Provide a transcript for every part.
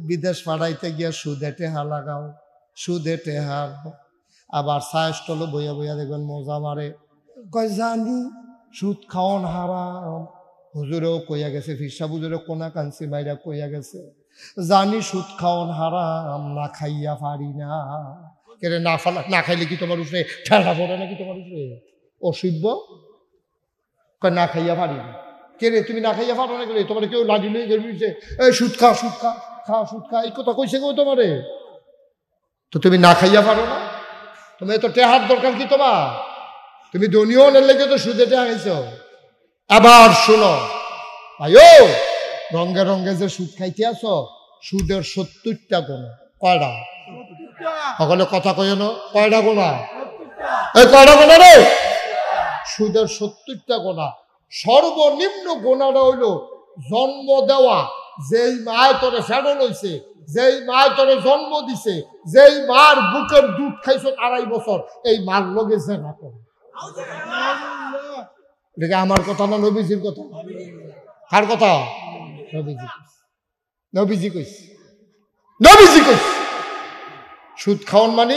বিদেশ পাঠাইতে গিয়া সুদে টেহা লাগাও, সুদে টেহা। আবার চায়ের স্টলে বইয়া বইয়া দেখবেন মজা মারে, কয় জানি সুদ খাওয়ান হারাম। হুজুরেও কইয়া গেছে, ফিরসা হুজুরে কোনা কাঞ্চি মাইরা কইয়া গেছে, জানি সুদ খাওয়ান হারাম, না খাইয়া পারি না। কেরে না খাইলে কি তোমার উপরে ঠেলা পড়ে নাকি তোমার উপরে? অসভ্য, কয় না খাইয়া পারি না। কেরে তুমি না খাইয়া পারো না? কেরে তোমার কেউ লাঠি লই গেছে, এই সুদ খা, সুদ খা, খা সুদ খা, এই কথা কইছে কেউ তোমারে? তো তুমি না খাইয়া পারো না? তুমি তো টেহার দরকার কি তোমার? তুমি দুনিয়নের লেগে তো সুদে টেহা খাইছ। আবার শোনো আয়ো, রঙ্গে রঙ্গে যে সুদ খাইতে আস, সুদের 70টা গুণ। কয়টা? সকলে কথা কয় না, কয়টা গোনা? এই কয়টা গোনা রে? সুদের 70টা গোনা। সর্বনিম্ন গোনাটা হইল জন্ম দেওয়া। যেই মায় তোরে ফেরল হইছে, যেই মায় তোরে জন্ম দিছে, যেই মার বুকের দুধ খাইছ 2.5 বছর, এই মার লগে যে না করে। এটা আমার কথা না নবীজির কথা? কার কথা? নবীজি কইছে, নবীজি কইছে, নবীজি কইছে সুদ খাওয়ান মানে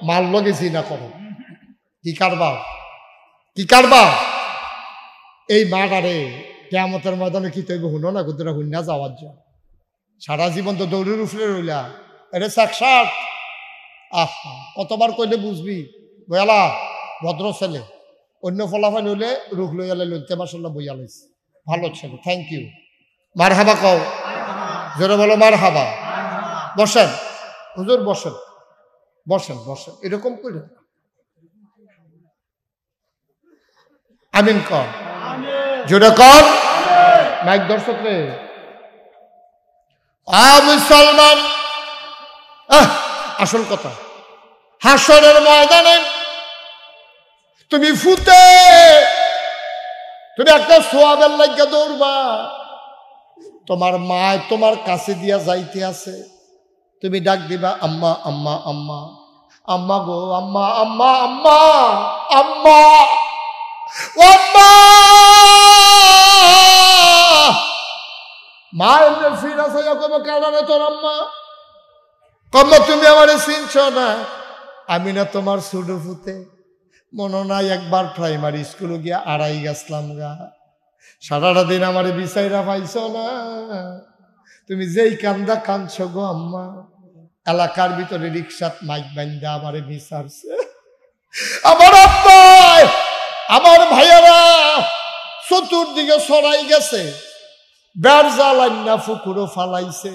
মার লগে জিনা করো। কি কারবার, কি কারবার? এই মাটারে কিয়ামতের ময়দানে কি তৈব হুনো না গুদরা হুন্না যাওয়ার জন্য সারা জীবন তো দৌড়ের উফরে রইলা। এটা সাক্ষাৎ আহা, কতবার কইলে বুঝবি? বয়ালা ভদ্র ছেলে, অন্য ফলাফল হইলে রুখ লইয়া লইতে মাসাল্লাহ বইয়া লইছে, ভালো ছেলে, থ্যাংক ইউ। মার হাবা কও, জোরে বলো মার হাবা। বসেন হুজুর, বসেন বসেন বসেন, এরকম করে আমিন কর, জোরে কর। মাইক দর্শক রে, মুসলমান, আসল কথা, হাসরের ময়দানে তুমি ফুতে, তুমি একটা সোয়াবের লাগিয়া দৌড়বা, তোমার মা তোমার কাছে দিয়া যাইতে আছে, তুমি ডাক দিবা আম্মা আম্মা আম্মা, আম্মা গো আম্মা আম্মা আম্মা আম্মা আম্মা। মা এমনি ফিরা সাইয়া কবে কারণে তোর আম্মা কম্মা, তুমি আমারে চিনছ না? আমি না তোমার ছোট ফুতে? মনে নাই একবার প্রাইমারি স্কুলে গিয়া 2.5 গেছলাম গা, সারাটা দিন আমারে বিচাইরা পাইছ না? তুমি যেই কান্দা কাঁদছ গো আম্মা, এলাকার ভিতরে রিক্সাত মাইক বান্ধা আমারে বিচারছে। আমার আব্বা আমার ভাইয়ারা চতুর্দিকে ছড়াই গেছে, বেড় জ্বালান্না ফুকুরও ফালাইছে,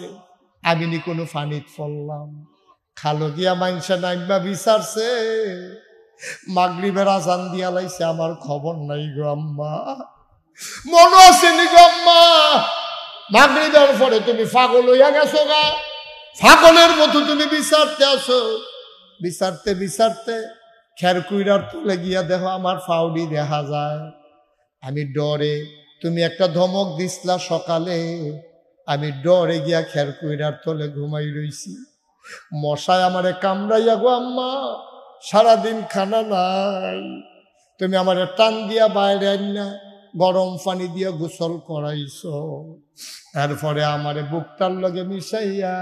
আমি নি কোনো ফানিত ফললাম, খালো গিয়া মাইনসা নাইবা বিচারছে, মাগরিবের আজান দিয়া লাইছে, আমার খবর নাই গো আম্মা। মনে আছে নি গো আম্মা, মাগরিবের পরে তুমি পাগল হইয়া গেছো গা, পাগলের মতো তুমি বিচারতে আসো, বিচারতে বিচারতে খেরকুইরার তুলে গিয়া দেখো আমার ফাউডি দেখা যায়। আমি ডরে, তুমি একটা ধমক দিসলা সকালে, আমি ডরে গিয়া খেরকুইরার তলে ঘুমাই রইছি, মশায় আমারে কামড়াইয়া গো আম্মা, সারাদিন খানা নাই, তুমি আমারে টান দিয়া বাইরে আইনা গরম পানি দিয়া গোসল করাইছ, এরপরে আমারে বুকটার লগে মিশাইয়া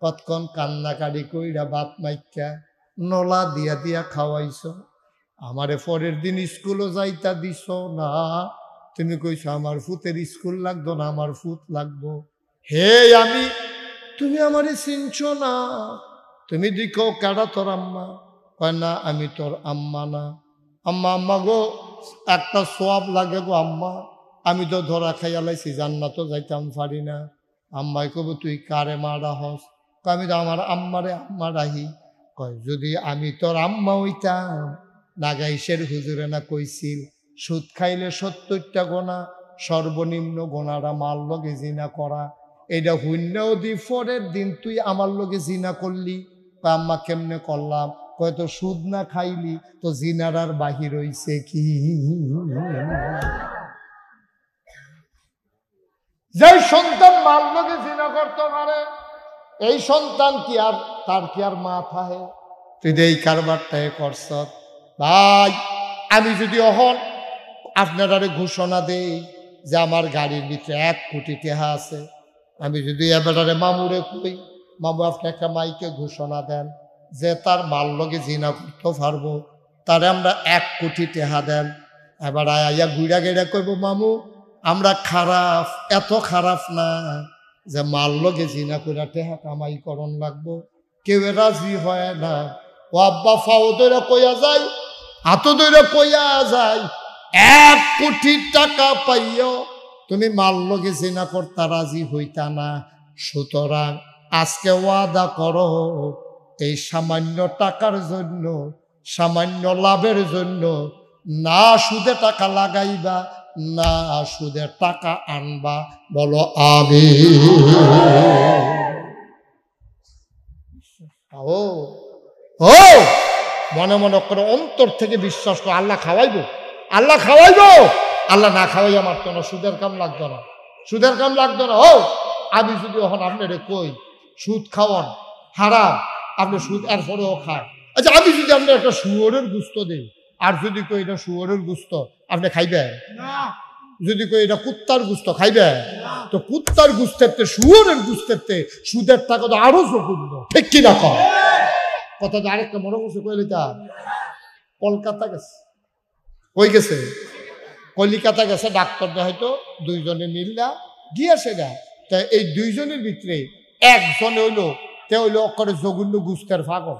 কতক্ষণ কান্নাকাড়ি কইরা ভাত মাইকা নলা দিয়া দিয়া খাওয়াইছ, আমারে পরের দিন স্কুলও যাইতা দিছ না, তুমি কইছো আমার ফুতের স্কুল লাগতো না, আমার ফুত লাগবো। হে আমি, তুমি আমারে চিনছ না? তুমি দিকো কারা তোর আম্মা? কয় না আমি তোর আম্মা না। আম্মা আম্মা গো, একটা সোয়াব লাগে গো আম্মা, আমি তো ধরা খাইয়া লাইছি, জান্নাত যাইতাম পারি না। আম্মাই কব তুই কারে মারা হস? আমি তো আমার আম্মারে আম্মা রাহি। কয় যদি আমি তোর আম্মা হইতাম, নাগাইশের হুজুরে না কইছিল সুদ খাইলে 70টা গোনা, সর্বনিম্ন গোনাটা মার লগে জিনা করা, এটা হুন্যাও দি পরের দিন তুই আমার লগে জিনা করলি। আম্মা কেমনে করলাম? কয় তো সুদ না খাইলি তো জিনার আর বাহির হইছে কি? যে সন্তান মার লগে জিনা করতে পারে, এই সন্তান কি আর তার কি আর মা থাহে? তুই এই কারবারটাই করছ ভাই। আমি যদি অহন আপনারা ঘোষণা দেই যে আমার গাড়ির ভিতরে 1 কোটি টাকা আছে, আমি যদি এবারে মামুরে কই, মামু আপনি একটা মাইকে ঘোষণা দেন যে তার মাল লগে জিনা করতে পারবো, তারে আমরা 1 কোটি টাকা দেন। এবার আয়া ঘুরা গেড়া কইব মামু আমরা খারাপ, এত খারাপ না যে মাল লগে জিনা করে টাকা কামাই করন লাগবো। কেউ রাজি হয় না। ও আব্বা ফাও ধরে কইয়া যায়, হাত ধরে কইয়া যায় 1 কোটি টাকা পাইও তুমি মাল লগে জিনা করতে রাজি হইতা না। সুতরাং আজকে ওয়াদা করো এই সামান্য টাকার জন্য, সামান্য লাভের জন্য না সুদে টাকা লাগাইবা, না সুদে টাকা আনবা। বলো ও ও মনে মনে করে অন্তর থেকে বিশ্বাস করো আল্লাহ খাওয়াইবো, আল্লাহ খাওয়াইবো। আল্লাহ না খাওয়াইয়া মারতো না, সুদের কাম লাগতো না, সুদের কাম লাগতো না। ও আমি যদি এখন আপনারে কই সুদ খাওয়ান হারাম, আপনি সুদ এরপরেও খায়। আচ্ছা আমি যদি আপনার একটা শুয়োরের গুস্ত দিই আর যদি কই এটা শুয়োরের গুস্ত, আপনি খাইবে? যদি কই এটা কুত্তার গুস্ত, খাইবে? তো কুত্তার গুস্তের শুয়োরের গুস্তের সুদের টাকা তো আরো চকুন্দ, ঠিক কিনা কর কথা। তো আরেকটা মনে করছে কইলে তা কলকাতা গেছে, কই গেছে? কলিকাতা গেছে ডাক্তার দেখাইতো, 2 জনে মিল্লা গিয়া সেটা। তা এই 2 জনের ভিতরে একজনে হইলো অক্ষরে জঘন্য গুস্তের ফাগল,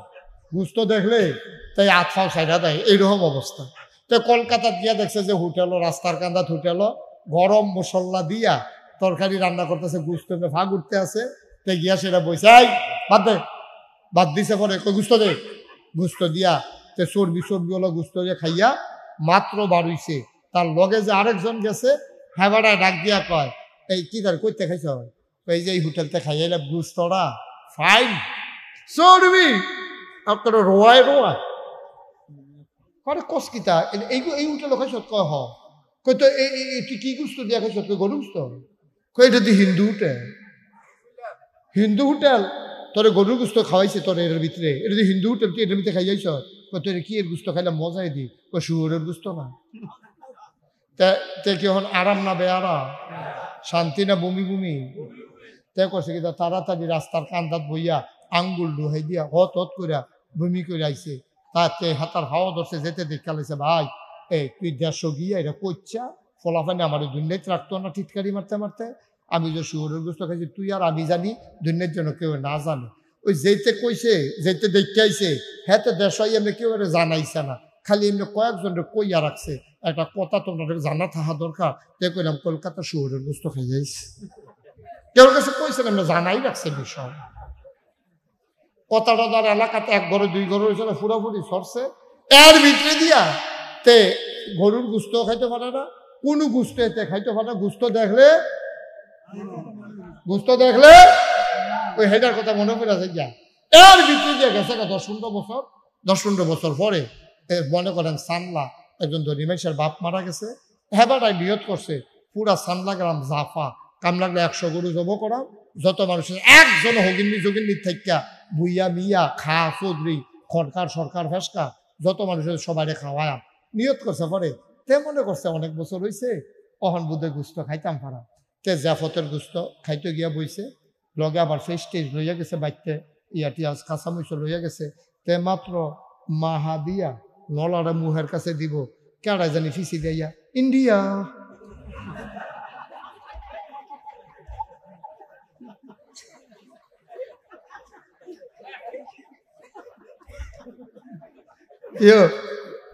গুস্ত দেখলে তাই আতফাও সাইডা দেয়, এইরকম অবস্থা। তো কলকাতা গিয়া দেখছে যে হোটেলও, রাস্তার কান্দাত হোটেলও গরম মশলা দিয়া তরকারি রান্না করতেছে, গুস্ত ফাগ উঠতে আছে। তো গিয়া সেটা বইছে, এই বাদ দে, বাদ দিছে। পরে গুস্ত দে, গুস্ত দিয়া তে চর্বি হলো গুস্ত দিয়ে খাইয়া মাত্র বাড়ইছে। তার লগে যে আরেকজন গেছে, হেবাড়ায় ডাক দিয়া কয় এই কি তার কইতে খাইছ? এই যে এই হোটেলতে খাইয়াইলে গুস্তরা ফাইন চর্বি আপনার রোয়ায় রোয়ায় করে কসকিতা এই হোটেল খাইছ? কয় হ। কই তো তুই কি গুস্ত দিয়া খাইছ? তুই গরু গুস্ত? কই এটা তুই হিন্দু হোটেল, হিন্দু হোটেল তোর গরুর গুস্ত খাওয়াইছে তোর এর ভিতরে, এটা তুই হিন্দু হোটেল, তুই এটার ভিতরে খাই যাইছ? তোর কি এর গুস্ত খাইলে মজাই দি? কই শুয়োরের গুস্ত না। তে কি এখন আরাম না বেআরাম, শান্তি না বমি বমি? তে করছে কি তাড়াতাড়ি রাস্তার কান্দাত বইয়া আঙ্গুল ডুহাই দিয়া হত হত করিয়া বমি করে আইছে। তাতে হাতার হাওয়া ধরছে, যেতে দেখে লাইছে ভাই এই তুই 150 গিয়া এটা কইছা ফলাফানি আমার দুর্নীতি রাখতো না টিটকারি মারতে মারতে। আমি যে শুয়োরের গুস্ত খাইছি তুই আর আমি জানি, দুর্নীতির জন্য কেউ না জানে। ওই যেতে কইছে, যেতে দেখতে আইছে, হ্যাঁ তো দেশাই এমনি কেউ জানাইছে না, খালি এমনি কয়েকজনের কইয়া রাখছে। একটা কথা তোমাদের জানা থাকা দরকার। তে কইলাম কলকাতা শুয়োরের গুস্ত খাই যাইছে, কেউ কাছে কইছেন এমনি জানাই রাখছে বিষয়। কথাটা তার এলাকাতে 1 ঘরে 2 ঘরে হয়েছিল, ফুরাফুরি সরছে এর ভিতরে দিয়া। তে গরুর গুস্ত খাইতে পারে না, কোনো গুস্ত এতে খাইতে পারে না। গুস্ত দেখলে ওই হেডার কথা মনে করে আছে গিয়া এর ভিতরে দিয়ে গেছে 10-15 বছর পরে মনে করেন সানলা একজন ধনী মানুষের বাপ মারা গেছে। হেবাটাই নিয়ত করছে পুরা সানলা গ্রাম জাফা কাম লাগলে 100 গরু জব করা, যত মানুষের একজন হগিন্নি যোগিন্নি থেকে বুইয়া মিয়া খা চৌধুরী খরকার সরকার ফেসকা যত মানুষের সবাই খাওয়ায় নিয়ত করছে। পরে তে মনে করছে অনেক বছর হয়েছে অহন বুধে গুস্ত খাইতাম পারা। তে জাফতের গুস্ত খাইতে গিয়া বইছে, লগে আবার ফেস্টেজ লইয়া গেছে, বাইতে ইয়াটিয়াজ কাঁচামরিচ লইয়া গেছে। তে মাত্র মাহা দিয়া নলারে মুহের কাছে দিব, কেডাই জানি ফিসি দিয়া ইন্ডিয়া।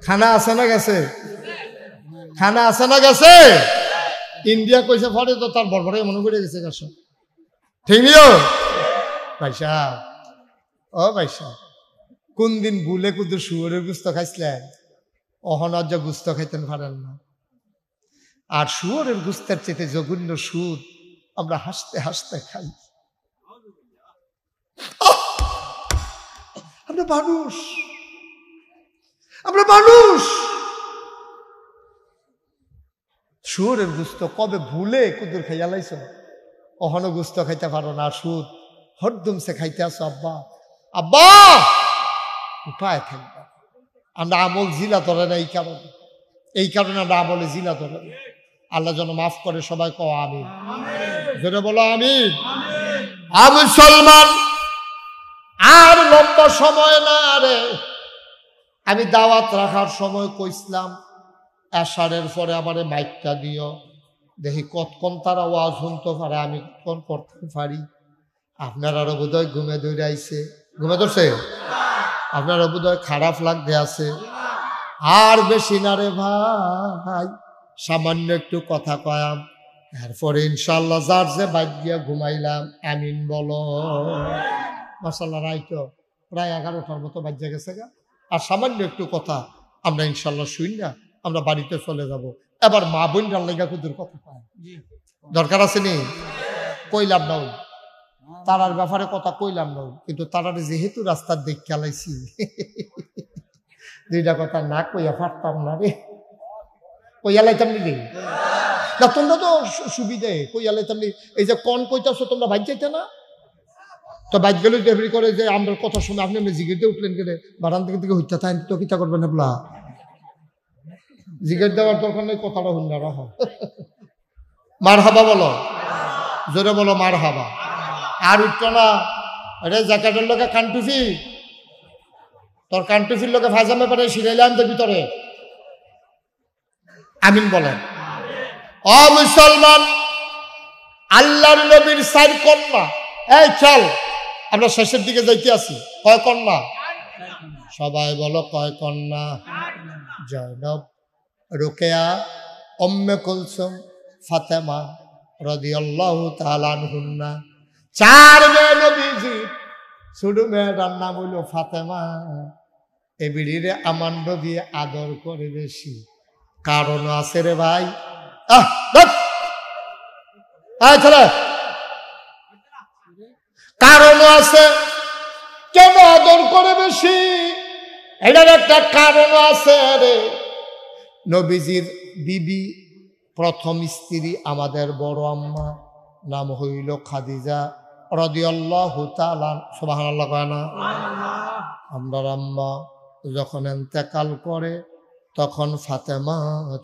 খানা আছে না গেছে? খানা আছে না গেছে? ইন্ডিয়া কইছে পরে তো তার বড় মনে করে গেছে গেছে। ঠিক নিও ভাইসা, ও ভাইসা কোন দিন ভুলে কুদুর শুয়োরের গুস্ত খাইছিলেন? অহনজ্য গুস্ত খাইতেন পারেন না। আর শুয়োরের গুস্তের চেতে জঘন্য সুদ আমরা হাসতে হাসতে খাই। আমরা মানুষ, আমরা মানুষ। শুয়োরের গুস্ত কবে ভুলে কুদুর খাইয়া লাইছ? অহন গুস্ত খাইতে পারো না, সুদ হরদম সে খাইতে আসো। আব্বা আব্বা উপায় থাকবা। আমরা আমল জিলা ধরে না এই কারণে আমরা আমলে জিলা ধরে না। আল্লাহ যেন মাফ করে সবাই কও আমিন, যেটা বলো আমিন। মুসলমান, আর লম্বা সময় না রে। আমি দাওয়াত রাখার সময় কইসলাম এশারের পরে আমারে মাইকটা দিও, দেখি কতক্ষণ তারা ওয়াজ শুনতে পারে, আমি কতক্ষণ করতে পারি। আপনারারও বোধহয় ঘুমে ধরে আইছে, ঘুমে ধরছে, আপনারও বোধহয় খারাপ লাগতে আছে। আর বেশি না রে ভাই, সামান্য একটু কথা কয়াম, এরপরে ইনশাল্লাহ যার যে বাইক গিয়া ঘুমাইলাম। আমিন বলো। মাশাআল্লাহ, রাইতো প্রায় 11টার মতো বাজে গেছে গা। আর সামান্য একটু কথা আমরা ইনশাল্লাহ শুই না, আমরা বাড়িতে চলে যাব। এবার মা বোনরার লেগা কুদুর কথা পায়, দরকার আছে নি? কইলাম না, তারার ব্যাপারে কথা কইলাম না, কিন্তু তারার যেহেতু রাস্তার দিক খেলাইছি, দুইটা কথা না কইয়া পারতাম না রে। কইয়া লাইতাম নি না, তোমরা তো সুবিধে কইয়া লাইতাম নি। এই যে কন কইতাছো তোমরা বাইক যাইতে না, তো বাইক গেলে ডেলিভারি করে যে আমরা কথা শুনে আপনি এমনি জিগিরতে উঠলেন কেটে বারান থেকে হইতে তাই তো কিতা করবেন না, জিগের দেওয়ার দরকার নেই, কথাটা হুন্ডা রাখো। মার হাবা বলো, জোরে বলো মার হাবা। আর উঠতো না রে জ্যাকেটের লোকে কানটুফি, তোর কানটুফির লোকে ফাজামে পারে সিরাইলাম তো ভিতরে। আমিন বলেন। ও মুসলমান, আল্লাহর নবীর 4 কন্যা। এই চল, আমরা শেষের দিকে যাইতে আছি। কয় কন্যা? সবাই বলো কয় কন্যা? জয়নব, রোকেয়া, উম্মে কুলসুম, ফাতেমা রাদিয়াল্লাহু তাআলা আনহুন্না। 4 মেয়ে নবীজি, ছোট মেয়েটার নাম হইল ফাতেমা। এ বিড়িরে আমার নবী আদর করে বেশি, কারণ আছে রে ভাই। কারণ আছে কেন আদর করে বেশি, এটার একটা কারণ আছে রে। নবীজির বিবি, প্রথম স্ত্রী আমাদের বড় আম্মা, নাম হইল খাদিজা রাদিয়াল্লাহু তাআলা। সুবহানাল্লাহ কয় না? আমরার আম্মা যখন ইন্তেকাল করে তখন ফাতেমা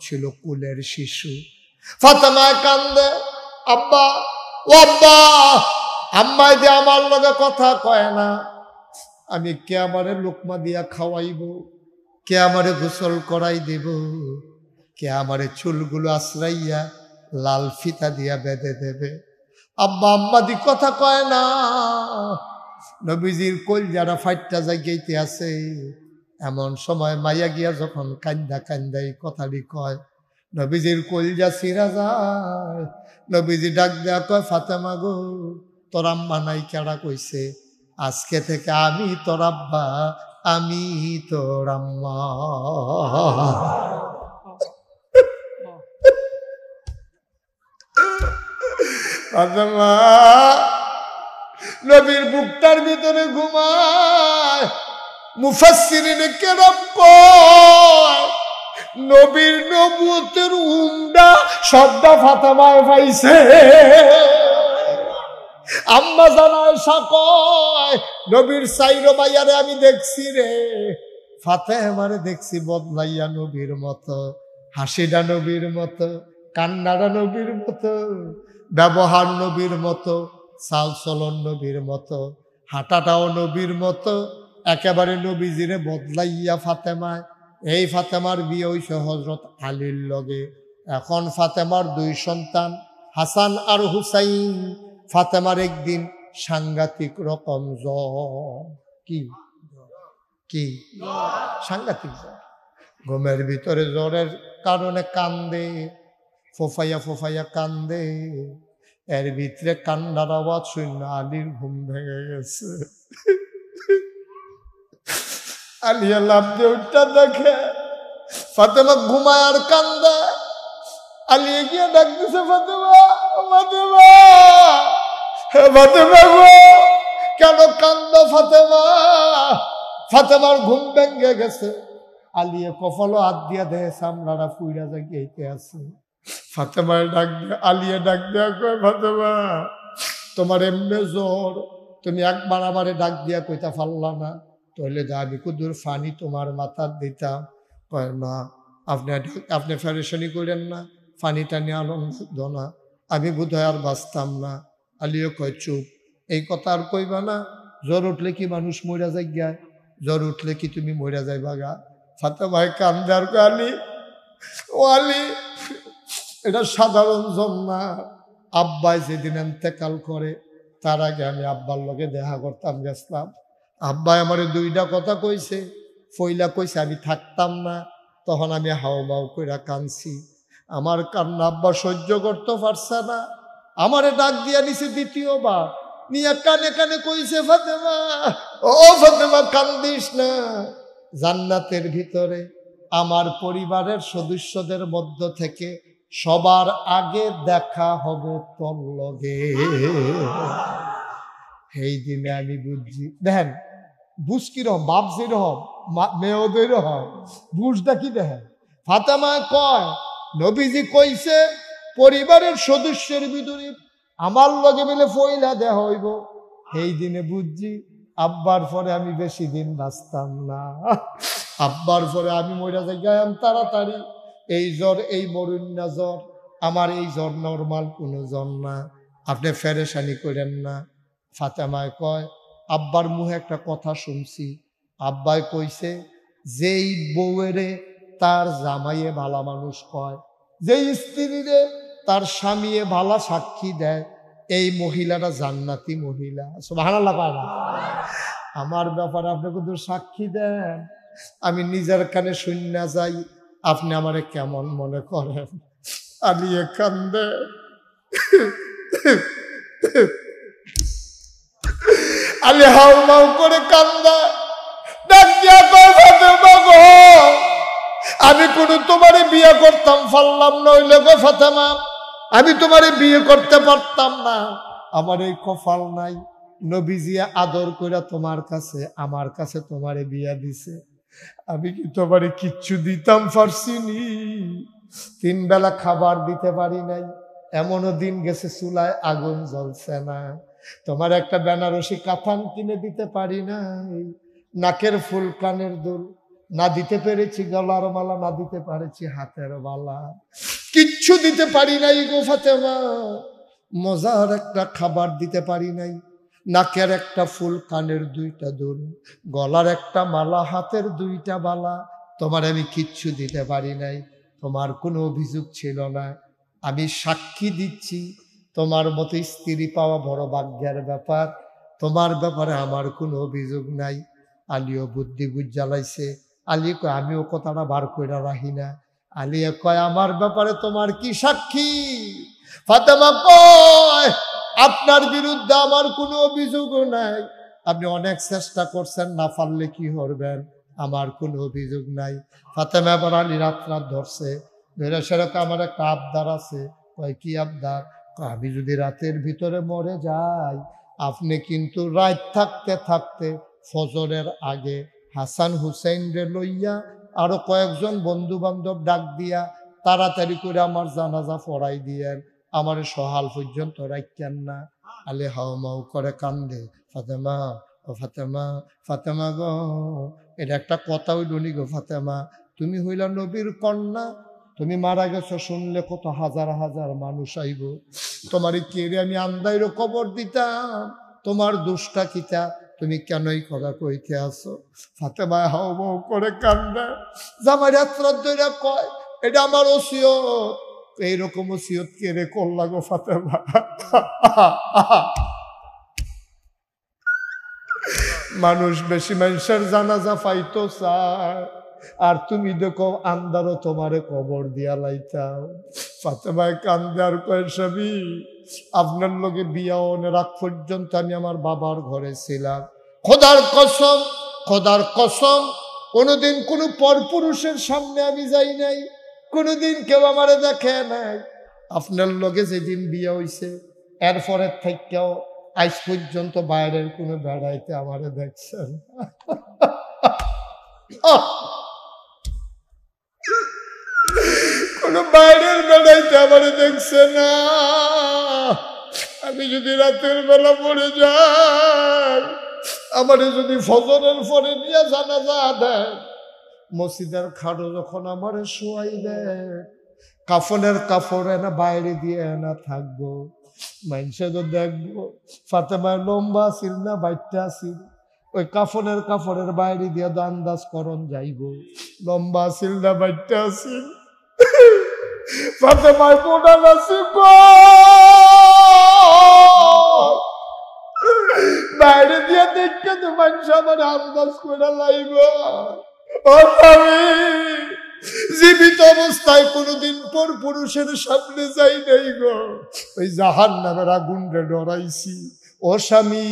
ছিল কুলের শিশু। ফাতেমা কান্দে, আব্বা ও আব্বা, আম্মা যে আমার লগে কথা কয় না, আমি কে আমারে লোকমা দিয়া খাওয়াইব, কে আমারে গোসল করাই দেব, কে আমারে চুলগুলো আশ্রাইয়া লাল ফিতা দিয়া বেঁধে দেবে। আব্বা আম্মা দি কথা কয় না। নবীজির কলজারা ফাইটটা জায়গাইতে আছে। এমন সময় মাইয়া গিয়া যখন কান্দা কান্দাই কথাটি কয়, নবীজির কলজা ছিঁড়া যায়। নবীজি ডাক দেয়া কয়, ফাতেমা গো, তোর আম্মা নাই কেডা কইছে? আজকে থেকে আমি তোর আব্বা, আমি তোর আম্মা। ফাতেমা নবীর বুকটার ভিতরে ঘুমায়। মুফাসসিরিনে কেরাম কয়, নবীর নবুয়তের উমদা সবটা ফাতেমায় পাইছে। আম্মা জানায় কয়, নবীর সাইরো মাইয়ারে আমি দেখছি রে, ফাতেমারে দেখছি বদলাইয়া নবীর মতো, হাসিটা নবীর মতো, কান্নাটা নবীর মতো, ব্যবহার নবীর মতো, চাল চলন নবীর মতো, হাঁটাটাও নবীর মতো, একেবারে নবীজিরে বদলাইয়া ফাতেমায়। এই ফাতেমার বিয়ে হইছে হযরত আলীর লগে। এখন ফাতেমার 2 সন্তান, হাসান আর হুসাইন। ফাতেমার একদিন সাংঘাতিক রকম জ্বর। কি সাংঘাতিক জ্বর। ঘুমের ভিতরে জ্বরের কারণে কান্দে, ফোফাইয়া ফোফাইয়া কান্দে। এর ভিতরে কান্নার আওয়াজ শুনে আলীর ঘুম ভেঙে গেছে। আলিয়া লাভ দিয়ে উঠটা দেখে ফাতেমা ঘুমায় আর কান্দে। আলিয়া গিয়ে ডাক দিছে, ফাতেমা, ফাতেমা, ফাতেমা গো, কেন কান্দ ফাতেমা? ফাতেমার ঘুম ভেঙে গেছে। আলিয়া কপালও হাত দিয়া দেয়, সামলারা ফুইরা জাগিয়ে আছে। ফাতেমার ডাক দিয়ে আলিয়া ডাক দেয়া কয়, ফাতেমা, তোমার এমনি জ্বর, তুমি একবার আমারে ডাক দিয়া কইতা পারলা না, তাহলে আমি কুদুর ফানি তোমার মাথার দিতাম। কয় না, আপনি ফেরেশানি করেন না, ফানি টানি আনন্দ না, আমি বোধহয় আর বাঁচতাম না। আলিও কয়, চুপ, এই কথা আর কইবা না। জ্বর উঠলে কি মানুষ মরে যায় গা? জ্বর উঠলে কি তুমি মরে যাইবা গা? ফাতেমায় কান্দে আর কয়, আলী ও আলী, এটা সাধারণ জ্বর না। আব্বাই যেদিন ইন্তেকাল করে তার আগে আমি আব্বার লগে দেখা করতাম গেছিলাম। আব্বাই আমারে দুইটা কথা কইছে। ফইলা কইছে আমি থাকতাম না, তখন আমি হাওমাও কইরা কানছি। আমার কান্না আব্বা সহ্য করতে পারছে না, আমারে ডাক দিয়া নিছে দ্বিতীয়বার, নিয়ে কানে কানে কইছে, ফাতেমা ও ফাতেমা কান্দিস না, জান্নাতের ভিতরে আমার পরিবারের সদস্যদের মধ্য থেকে সবার আগে দেখা হবে তোর লগে। এই দিনে আমি বুঝছি, দেখেন বুঝ কিরকম, বাপ যেরকম মেয়েদের হয়, বুঝটা কি দেখেন। ফাতেমা কয় নবীজি কইছে পরিবারের সদস্যের ভিতরে আমার লগে মিলে ফইলা দেয়া হইব। এই দিনে বুঝছি আব্বার পরে আমি বেশি দিন বাঁচতাম না। আব্বার পরে আমি মইরা যাইগাম তাড়াতাড়ি। এই জ্বর, এই মরুন্না জ্বর, আমার এই জ্বর নর্মাল কোনো জ্বর না, আপনি ফেরেশানি করেন না। ফাতেমায় কয় আব্বার মুখে একটা কথা শুনছি, আব্বাই কইছে যেই বউয়েরে তার জামাইয়ে ভালা মানুষ কয়, যেই স্ত্রীরে তার স্বামীয়ে ভালা সাক্ষী দেয়, এই মহিলাটা জান্নাতি মহিলা। সুবহানাল্লাহ কয় না? আমার ব্যাপারে আপনি কিন্তু সাক্ষী দেন, আমি নিজের কানে শুননা যাই, আপনি আমারে কেমন মনে করেন? আলিয়ে কান্দে, আলি হাউ মাউ করে কান্দা, ডাকিয়া কয় ফাতেমা গো, আমি কোনো তোমারে বিয়ে করতাম পারলাম নইলে গো ফাতেমা, আমি তোমারে বিয়ে করতে পারতাম না, আমার এই কপাল নাই। নবীজি আদর করে তোমার কাছে, আমার কাছে তোমারে বিয়া দিছে, আমি কি তোমারে কিচ্ছু দিতাম পারছিনি? 3 বেলা খাবার দিতে পারি নাই, এমনও দিন গেছে চুলায় আগুন জ্বলছে না, তোমার একটা বেনারসি কাফান কিনে দিতে পারি নাই, নাকের ফুল কানের দুল না দিতে পেরেছি, গলার মালা না দিতে পারেছি, হাতের বালা কিচ্ছু দিতে পারি নাই গো ফাতেমা। মজার একটা খাবার দিতে পারি নাই, নাকের একটা ফুল, কানের 2টা দুল, গলার একটা মালা, হাতের 2টা বালা, তোমার আমি কিচ্ছু দিতে পারি নাই। তোমার কোনো অভিযোগ ছিল না, আমি সাক্ষী দিচ্ছি তোমার মতো স্ত্রী পাওয়া বড় ভাগ্যের ব্যাপার, তোমার ব্যাপারে আমার কোনো অভিযোগ নাই। আলিও বুদ্ধি বুঝ জ্বালাইছে। আলী কয় আমিও কথাটা বার কইরা রাখি না। আলিয়া কয় আমার ব্যাপারে তোমার কি সাক্ষী? ফাতেমা কয় আপনার বিরুদ্ধে আমার কোনো অভিযোগ নাই, আপনি অনেক চেষ্টা করছেন, না পারলে কি করবেন, আমার কোনো অভিযোগ নাই। ফাতেমা এবার আলী রাত ধরছে, ধরে সেরকম আমার একটা আবদার আছে। কয় কি আবদার? আমি যদি রাতের ভিতরে মরে যাই, আপনি কিন্তু রাত থাকতে থাকতে ফজরের আগে হাসান হুসাইন রে লইয়া আরো কয়েকজন বন্ধু বান্ধব ডাক দিয়া তাড়াতাড়ি করে আমার জানাজা পড়াই দিয়েন, আমার সহাল পর্যন্ত রাখেন না। আলে হাওমাও করে কান্দে, ফাতেমা ও ফাতেমা, ফাতেমা গো, এটা একটা কথা হইল গো ফাতেমা, তুমি হইলা নবীর কন্যা, তুমি মারা গেছো শুনলে কত হাজার হাজার মানুষ আইব, তোমার কেড়ে আমি আন্দাইরও কবর দিতাম, তোমার দোষটা কিতা, তুমি কেনই কথা কইতে আসো? ফাতেমা হাও মাও করে কান্দে, জামাই রাত্রাত ধইরা কয় এটা আমার ওসিয়ত। এইরকম ওসিয়ত কেড়ে করলা গো ফাতেমা? মানুষ বেশি মানুষের জানাজা পাইতো চায়, আর তুমি দেখো আন্দারও তোমারে কবর দিয়া লাইতাও। ফাতেমায় কান্দে আর কয় স্বামী, আপনার লগে বিয়া অনের আগ পর্যন্ত আমি আমার বাবার ঘরে ছিলাম, খোদার কসম, খোদার কসম, কোনোদিন কোনো পরপুরুষের সামনে আমি যাই নাই, কোনোদিন কেউ আমারে দেখে নাই। আপনার লগে যেদিন বিয়া হইছে এরপরের থেকেও আজ পর্যন্ত বাইরের কোনো বেড়াইতে আমারে দেখছেন। কোনো বাইরের বেড়াইতে আমারে দেখছে না। আমি যদি রাতের বেলা পড়ে যাই, আমারে যদি ফজরের পরে নিয়ে জানাজা দেয়, মসজিদের খাড়ো যখন আমারে শোয়াই দেয়, কাফনের কাপড় এনে বাইরে দিয়ে না থাকবো, মানুষে তো দেখবো ফাতেমার লম্বা ছিল না বাইটটা ছিল, ওই কাফনের বাইরে দিয়ে তো আন্দাজ করন যাইব লম্বা ছিল না বাইটটা ছিল। ফাতেমার মোটা নাসি বাইরে দিয়ে দেখতে তো মানুষ আমার আন্দাজ করে লাইব। ও স্বামী, জীবিত অবস্থায় কোনদিন পর পুরুষের সামনে যাই নাই গো, ওই জাহান্নামের আগুনরে ডরাইছি। ও স্বামী,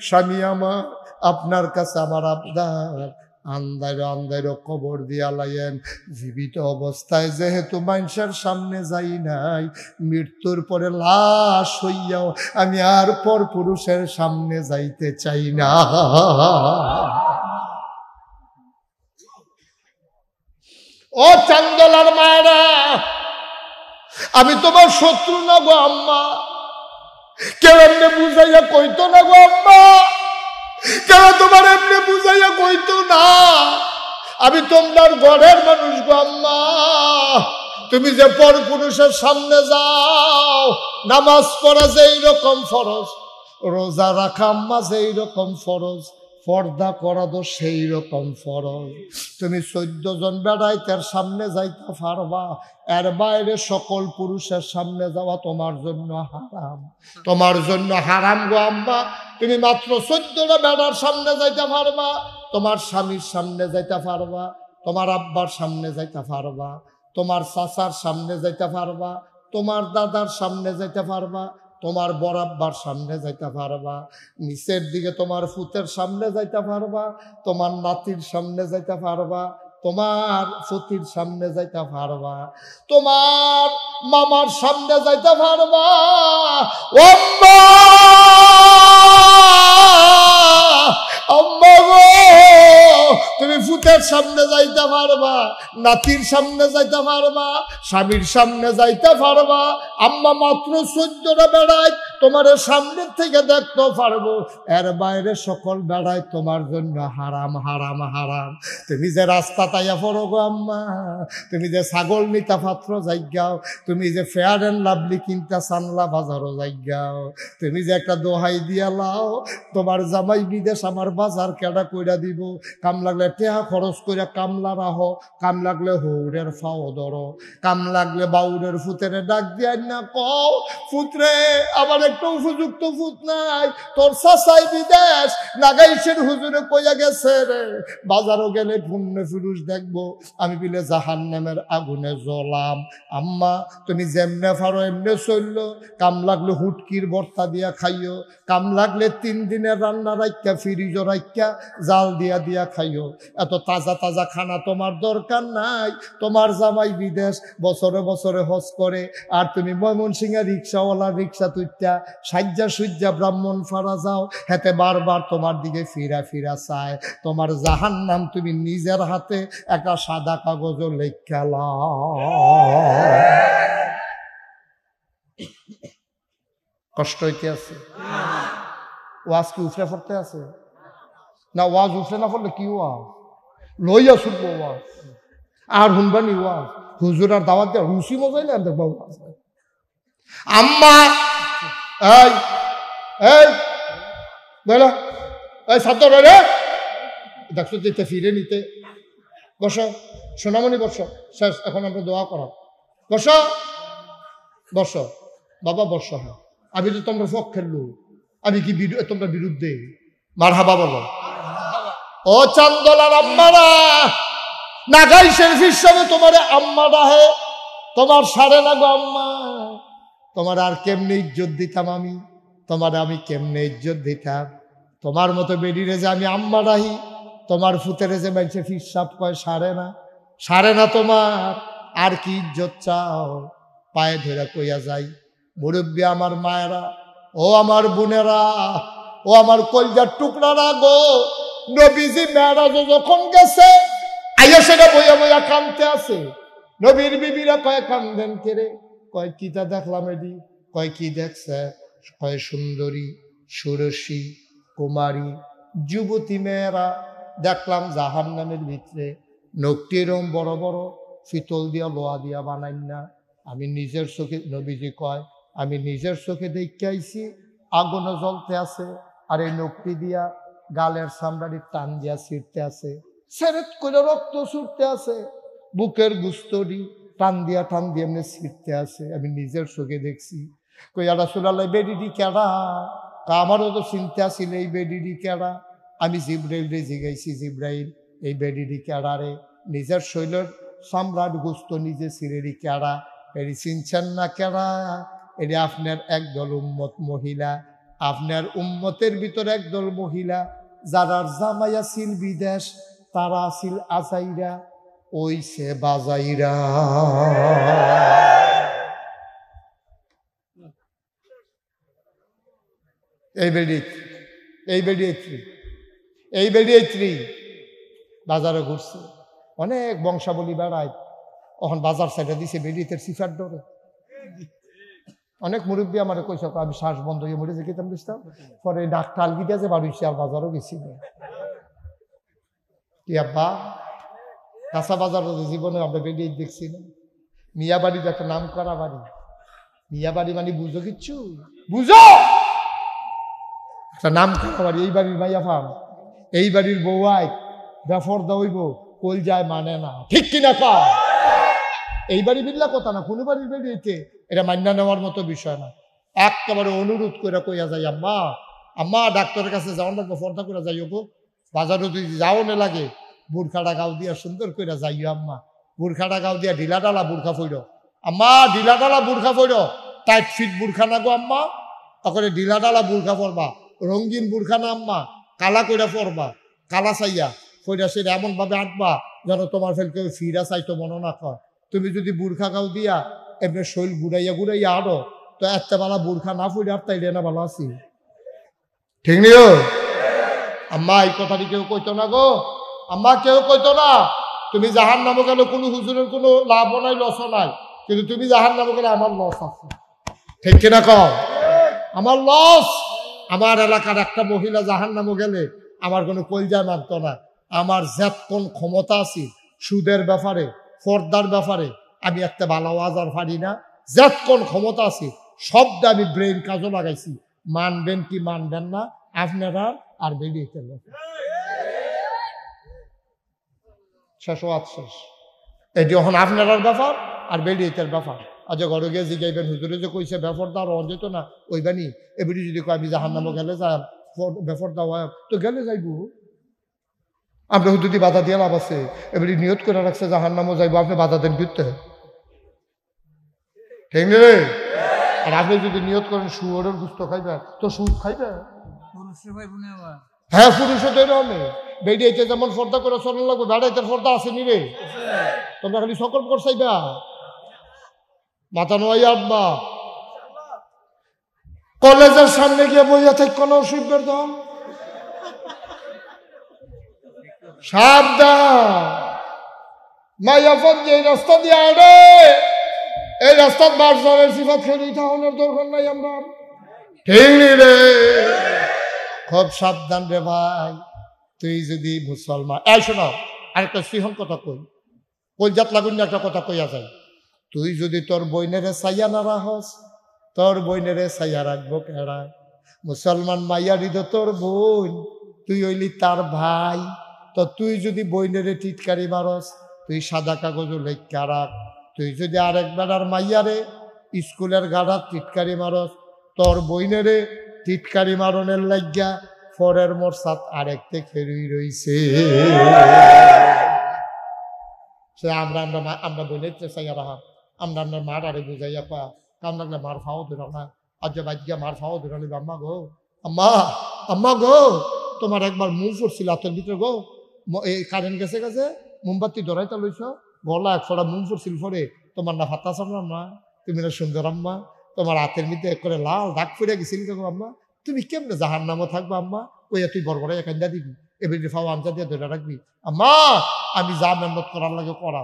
স্বামী আমার, আপনার কাছে আমার আবদার, আন্দার কবর দিয়া লাইয়েন। জীবিত অবস্থায় যেহেতু মানুষের সামনে যাই নাই, মৃত্যুর পরে লাশ হইয়াও আমি আর পর পুরুষের সামনে যাইতে চাই না। ও চান্দলার মায়েরা, আমি তোমার শত্রু না গো আম্মা, কেউ এমনি বুঝাইয়া কইতো না গো আম্মা, কেউ তোমার এমনি বুঝাইয়া কইতো না। আমি তোমার ঘরের মানুষ গো আম্মা। তুমি যে পর পুরুষের সামনে যাও, নামাজ পড়া যেই রকম ফরজ, রোজা রাখা আম্মা যেই রকম ফরজ, পর্দা করা তো সেই রকম ফরজ। তুমি 14 জন বেড়াইতের সামনে যাইতে পারবা, এর বাইরে সকল পুরুষের সামনে যাওয়া তোমার জন্য হারাম, তোমার জন্য হারাম গো আম্মা। তুমি মাত্র 14টা বেড়ার সামনে যাইতে পারবা, তোমার স্বামীর সামনে যাইতে পারবা, তোমার আব্বার সামনে যাইতে পারবা, তোমার চাচার সামনে যাইতে পারবা, তোমার দাদার সামনে যাইতে পারবা, তোমার বরাব্বার সামনে যাইতে পারবা, নিচের দিকে তোমার ফুতের সামনে যাইতে পারবা, তোমার নাতির সামনে যাইতে পারবা, তোমার ফুতির সামনে যাইতে পারবা, তোমার মামার সামনে যাইতে পারবা। ও আম্মা, আম্মা গো, তুমি ফুতের সামনে যাইতে পারবা, নাতির সামনে যাইতে পারবা, স্বামীর সামনে যাইতে পারবা। আম্মা মাত্র 14টা বেড়ায় তোমার সামনের থেকে দেখতে পারবো, এর বাইরে সকল বেড়ায় তোমার জন্য হারাম হারাম হারাম। তুমি যে রাস্তা তাইয়া পড়ো গো আম্মা, তুমি যে ছাগল নিতা পাত্র যাইগাও, তুমি যে ফেয়ার অ্যান্ড লাভলি কিনতা সানলা বাজারও যাইগাও, তুমি যে একটা দোহাই দিয়া লাও, তোমার জামাই বিদেশ আমার বাজার কেডা কইরা দিব, কাম লাগলে টেহা খরচ কইরা কামলা রাহো, কাম লাগলে হৌরের ফাও ধরো, কাম লাগলে বাউরের ফুতের ডাক দিয়া না কও, ফুতরে আমার একটা উপযুক্ত ফুত নাই, তোর চাচাই বিদেশ নাগাইশের হুজুরে কইয়া গেছে রে, বাজারও গেলে পুণ্য পুরুষ দেখবো আমি বিলে জাহান্নামের আগুনে জ্বলাম। আম্মা তুমি যেমনে পারো এমনে চলল, কাম লাগলে হুটকির ভর্তা দিয়া খাইও, কাম লাগলে 3 দিনের রান্না রাখা ফ্রিজ রাখা জাল দিয়া দিয়া খাইও। এত তাজা তাজা খানা তোমার দরকার নাই, তোমার জামাই বিদেশ বছরে বছরে হজ করে, আর তুমি ময়মনসিংহের রিক্সাওয়ালা রিক্সা তুইটা সাজ্জা সুজ্জা ব্রাহ্মণ ফাড়া যাও, হেতে বারবার তোমার দিকে ফিরা ফিরা চায়। তোমার জাহান্নাম তুমি নিজের হাতে একটা সাদা কাগজও লেখা লাও। কষ্ট হইতে আছে? ওয়াজ কি উফরে পড়তে আছে না? ওয়াজ উফরে না পড়লে কি ওয়াজ লইয়া শুনবো, ওয়াজ আর হুনবানি ওয়াজ হুজুর আর দাওয়াত দেওয়া রুচি মজাই না দেখবো। আম্মা এই এই বলো এই সাদ্দ রে দেখছো যেতে ফিরে নিতে, বসো সোনামণি বসো, শেষ এখন আমরা দোয়া করা, বসো বসো বাবা বসো। হ্যাঁ আমি তো তোমরা পক্ষের লোক, আমি কি তোমরা বিরুদ্ধে? মারহাবা বলো। ও চান্দলার আম্মারা, নাগাইশের হিসাবে তোমার আম্মা ডাহে, তোমার সারে না গো আম্মা, তোমার আর কেমনে ইজ্জত দিতাম আমি, তোমার আমি কেমনে ইজ্জত দিতাম? তোমার মতো বেরিয়ে যে আমি আম্মা ডাহি, তোমার ফুতেরে যে মানুষে ফিসাব কয় সারে না, সারে না তোমার, আর কি ইজ্জত চাও? পায়ে ধরে কইয়া যাই, মুরব্বী আমার মায়েরা, ও আমার বোনেরা, ও আমার কলজার টুকরারা গো, নবীজি মেরাজে যখন গেছে আইয়া সেটা বইয়া বইয়া কান্দতে আছে। নবীর বিবিরা কয় কান্দেন কেরে? কয় কিতা দেখলাম এডি? কয় কি দেখছে? কয় সুন্দরী সুরসী কুমারী যুবতী মেয়েরা দেখলাম জাহান্নামের ভিতরে, নখটি এরম বড় বড়, ফিতল দিয়া লোহা দিয়া বানাই না। আমি নিজের চোখে, নবীজি কয় আমি নিজের চোখে দেখতে আইছি আগুনও জ্বলতে আছে, আর এই নকটি দিয়া গালের সামরারি টান দিয়া ছিঁড়তে আছে, সেরেত করে রক্ত ছুটতে আছে, বুকের গুস্তরি টান দিয়া এমনি ছিঁড়তে আছে। আমি নিজের চোখে দেখছি। কইয়া রাসূলুল্লাহ বেডিডি কেডা? আমারও তো চিন্তা ছিল এই বেডিডি কেডা। আমি জিব্রাইল রে জিগাইছি, জিব্রাইল এই বেডিডি কেডা রে? নিজের শৈলের সম্রাট গুস্ত নিজে ছিঁড়েরি কেডা? এটি চিনছেন না কেডা? এটি আপনার একদল উম্মত মহিলা, আপনার উম্মতের ভিতরে একদল মহিলা যারার জামাইয়া ছিল বিদেশ, তারা ছিল আজাইরা, ওই সে বাজাইরা। এই বেড়ি বাজারে ঘুরছে, অনেক বংশাবলী বেড়ায়। এখন বাজার সাইডে দিছে বেড়িতে সিফার ডরে। অনেক মুরব্বী আমার কইস, আমি শ্বাস বন্ধ হয়ে মরে যে খেতাম বুঝতাম, পরে ডাক্তার গিয়ে যে বাড়িছে আর বাজারও গেছি না। কি আব্বা, কাঁচা বাজার জীবনে আমরা বেরিয়ে দেখছি না। মিয়া বাড়ির একটা নাম করা বাড়ি। মিয়া বাড়ি মানে বুঝো কিচ্ছু? বুঝো একটা নাম করা বাড়ি। এই বাড়ির মাইয়া ফাম, এই বাড়ির বউয়াই বেফর দইব কল যায় মানে না, ঠিক কিনা পা? এই বাড়ি বিল্লা কথা না, কোনো বাড়ির বেরিয়েছে এটা মান্যা নেওয়ার মতো বিষয় না। একেবারে অনুরোধ করে কইয়া যাই, আম্মা আম্মা ডাক্তারের কাছে যাওয়ার লাগবে, ফর্দা করে যাইও গো। বাজারও যদি যাও না লাগে, বুরখাটা গাও দিয়া সুন্দর করে যাইও আম্মা। বুরখাটা গাও দিয়া ঢিলা ডালা বুরখা ফইর আম্মা, ঢিলা ডালা বুরখা ফইর, টাইট ফিট বুরখা না গো আম্মা, তখন ঢিলা ডালা বুরখা পরবা, রঙিন বুরখা না আম্মা, কালা কইরা পরবা, কালা চাইয়া ফইরা সেটা এমন ভাবে আঁটবা যেন তোমার ফেল কেউ ফিরা চাইতো মনে না কর। তুমি যদি বুরখা গাও দিয়া এমনি শৈল ঘুরাইয়া আরো, তো একটা বেলা বুরখা না ফুড়ে আর তাই না ভালো আছি, ঠিক নিও আম্মা। এই কথাটি কেউ কইতো না গো আম্মা, কেউ কইতো না। তুমি জাহান নামে গেলে কোনো হুজুরের কোনো লাভও নাই, লসও নাই, কিন্তু তুমি জাহান নামে গেলে আমার লস আছে, ঠিক কিনা কও? আমার লস। আমার এলাকার একটা মহিলা জাহান নামে গেলে আমার কোনো কলজা মানতো না। আমার কোন ক্ষমতা আছে সুদের ব্যাপারে, পর্দার ব্যাপারে, আমি একটা ভালো আজার পারি না। কোন ক্ষমতা আছে সবটা আমি ব্রেন কাজও লাগাইছি। মানবেন কি মানবেন না আপনারা, আর বেরিয়ে ফেলবেন। শেষ এটি এখন আপনার ব্যাপার আর বেরিয়েতের ব্যাপার। আজ ঘরে গিয়ে জিগাইবেন হুজুরে যে কইছে ব্যাপারটা আর অন যেত না, ওই বানি এবারে যদি কয় আমি জাহান নামও গেলে যাই, ব্যাপারটা হয় তো গেলে যাইব। আমরা হুজুরি বাধা দিয়ে লাভ আছে, এবারে নিয়ত করে রাখছে জাহান নামও যাইব, আপনি বাধা দেন বিরতে, ঠিক নেই? আর আপনি যদি নিয়ত করেন শুয়োরের গুস্ত খাইবে, তো সুদ খাইবে। হ্যাঁ, পুরুষও তো এরকম। বেরিয়েছে যেমন ফর্দা করে চলন লাগবে, বেড়াইতে ফর্দা আসেনি রে, তোমরা খালি সকল করছাইবা মাথা নোয়াই আব্বা। কলেজের সামনে গিয়ে বইয়া থাক কোনো অসুবিধার দাম, সাবধান। মাইয়াফত যে রাস্তা দিয়ে আড়ে, এই রাস্তার বারজনের সিফাত খেয়ে উঠানোর দরকার নাই আমরা, ঠিক রে? খুব সাবধান রে ভাই। তুই যদি মুসলমান, এই শোনো আরেকটা সিহন কথা কই, কলজাত লাগুন একটা কথা কইয়া যায়। তুই যদি তোর বইনেরে ছাইয়া না রাখস, তোর বইনেরে ছাইয়া রাখবো কেডা? মুসলমান মাইয়া হৃদ তোর বোন, তুই হইলি তার ভাই। তো তুই যদি বইনেরে টিটকারি মারস, তুই সাদা কাগজ লেখা রাখ। তুই যদি আরেক বেড়ার মাইয়ারে স্কুলের গাড়ার টিটকারি মারস, তোর বইনেরে টিটকারি মারনের লাগিয়া ফরের মোর সাথ আরেকতে খেরুই রইছে। সে আমরা বইনের চাইয়া রাখা, আমরা মার আরে বুঝাইয়া পা কাম লাগলে মার ফাও ধর না, আজ বাজিয়া মার ফাও ধরে নিবে। আম্মা গো, আম্মা গো, তোমার একবার মুখ পড়ছিল হাতের ভিতরে গো, এই কারেন্ট গেছে গেছে মোমবাতি ধরাইতে লইছ, গলা এক ফোড়া মুখ পড়ছিল পরে তোমার না ফাতা চাম আম্মা, তুমি না সুন্দর আম্মা, তোমার হাতের মধ্যে এক করে লাল দাগ ফুড়ে গেছিল গো আম্মা, তুমি কেমনে জাহান নামও থাকবা আম্মা? ওই তুই বড় বড় একান্দা দিবি, এবার ফাও আঞ্জা দিয়ে ধরে রাখবি। আম্মা আমি যা মেহনত করার লাগে করা,